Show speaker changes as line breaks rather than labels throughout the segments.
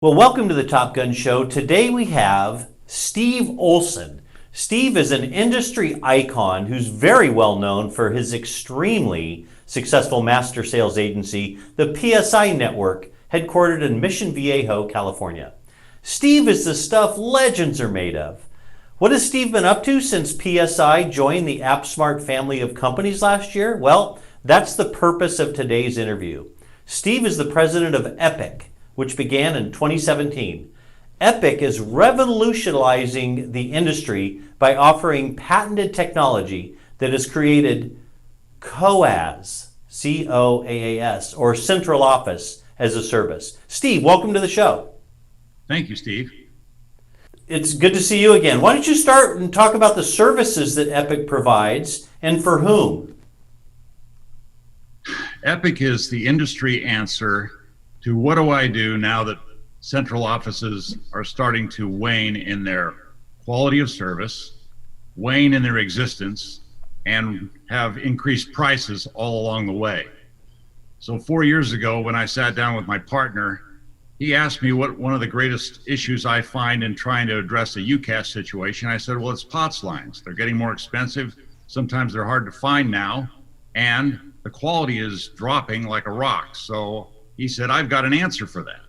Well, welcome to the Top Gun Show. Today we have Steve Olson. Steve is an industry icon who's very well known for his extremely successful master sales agency, the PSI Network, headquartered in Mission Viejo, California. Steve is the stuff legends are made of. What has Steve been up to since PSI joined the AppSmart family of companies last year? Well, that's the purpose of today's interview. Steve is the president of Epic, which began in 2017. Epic is revolutionizing the industry by offering patented technology that has created COAS, C-O-A-A-S, or Central Office as a Service. Steve, welcome to the show.
Thank you, Steve.
It's good to see you again. Why don't you start and talk about the services that Epic provides and for whom?
Epic is the industry answer to what do I do now that central offices are starting to wane in their quality of service, wane in their existence, and have increased prices all along the way. So 4 years ago, when I sat down with my partner, he asked me what one of the greatest issues I find in trying to address a UCaaS situation. I said, well, it's POTS lines. They're getting more expensive. Sometimes they're hard to find now, and the quality is dropping like a rock. So he said, I've got an answer for that.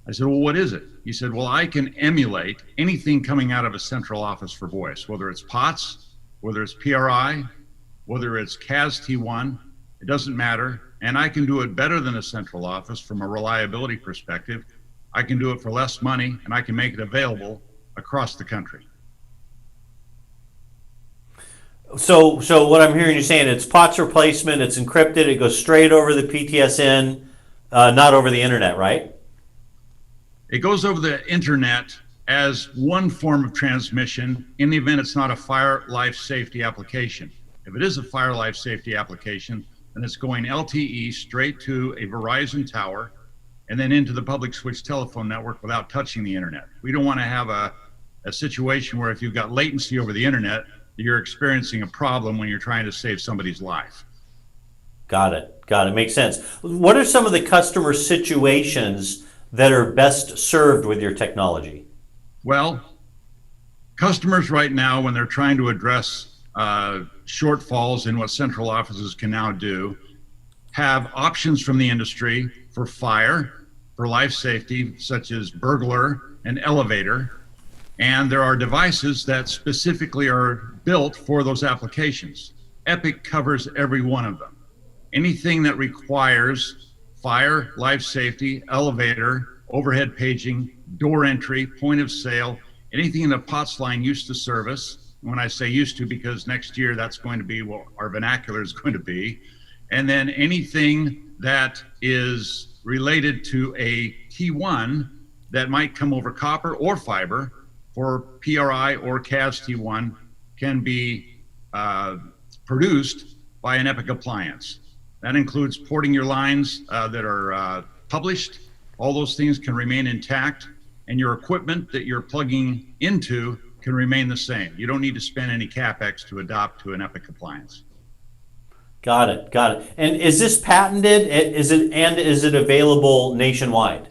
I said, well, what is it? He said, well, I can emulate anything coming out of a central office for voice, whether it's POTS, whether it's PRI, whether it's CAS T1, it doesn't matter. And I can do it better than a central office from a reliability perspective. I can do it for less money, and I can make it available across the country.
So what I'm hearing you saying, it's POTS replacement, it's encrypted, it goes straight over the PTSN, not over the internet, right?
It goes over the internet as one form of transmission in the event it's not a fire life safety application. If it is a fire life safety application, then it's going LTE straight to a Verizon tower and then into the public switch telephone network without touching the internet. We don't want to have a situation where if you've got latency over the internet, you're experiencing a problem when you're trying to save somebody's life.
Got it. Makes sense. What are some of the customer situations that are best served with your technology?
Well, customers right now, when they're trying to address shortfalls in what central offices can now do, have options from the industry for fire, for life safety, such as burglar and elevator. And there are devices that specifically are built for those applications. Epic covers every one of them. Anything that requires fire, life safety, elevator, overhead paging, door entry, point of sale, anything in the POTS line used to service. When I say used to, because next year that's going to be what our vernacular is going to be. And then anything that is related to a T1 that might come over copper or fiber for PRI or CAS T1 can be produced by an Epic appliance. That includes porting your lines that are published. All those things can remain intact, and your equipment that you're plugging into can remain the same. You don't need to spend any CapEx to adopt to an Epic appliance.
Got it. And is this patented? Is it available nationwide?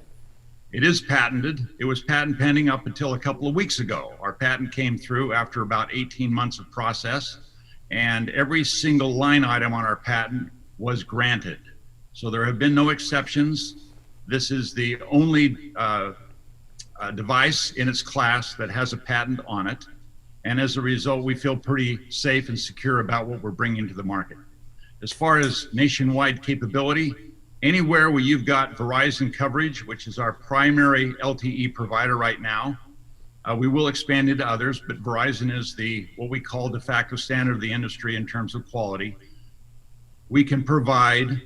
It is patented. It was patent pending up until a couple of weeks ago. Our patent came through after about 18 months of process, and every single line item on our patent was granted. So there have been no exceptions. This is the only device in its class that has a patent on it. And as a result, we feel pretty safe and secure about what we're bringing to the market. As far as nationwide capability, anywhere where you've got Verizon coverage, which is our primary LTE provider right now, we will expand into others, but Verizon is what we call de facto standard of the industry in terms of quality. We can provide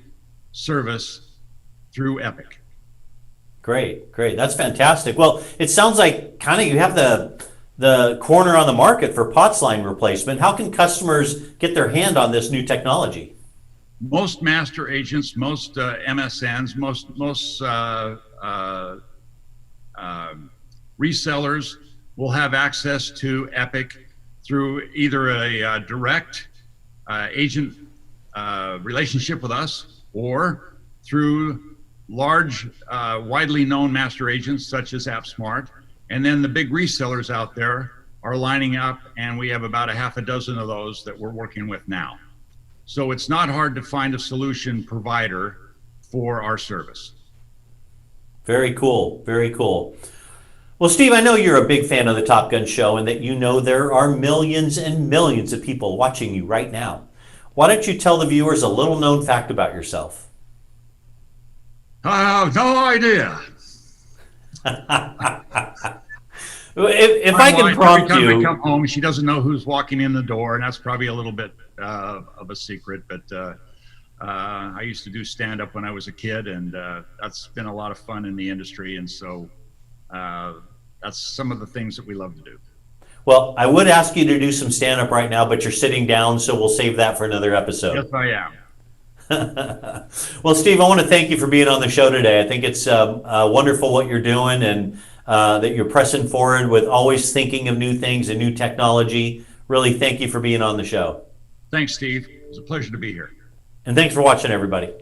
service through Epic.
Great. That's fantastic. Well, it sounds like kind of you have the corner on the market for POTS line replacement. How can customers get their hand on this new technology?
Most master agents, most MSNs, most resellers will have access to Epic through either a direct agent relationship with us or through large, widely known master agents such as AppSmart, and then the big resellers out there are lining up, and we have about a half a dozen of those that we're working with now. So it's not hard to find a solution provider for our service.
Very cool. Very cool. Well, Steve, I know you're a big fan of the Top Gun show and that you know there are millions and millions of people watching you right now. Why don't you tell the viewers a little known fact about yourself?
I have no idea.
If I can prompt
every time
you,
we come home, she doesn't know who's walking in the door, and that's probably a little bit of a secret. But I used to do stand-up when I was a kid, and that's been a lot of fun in the industry. And so that's some of the things that we love to do.
well, I would ask you to do some stand-up right now, but you're sitting down, so we'll save that for another episode.
Yes, I am.
Well, Steve, I want to thank you for being on the show today. I think it's wonderful what you're doing and that you're pressing forward with always thinking of new things and new technology. Really, thank you for being on the show.
Thanks, Steve. It was a pleasure to be here.
And thanks for watching, everybody.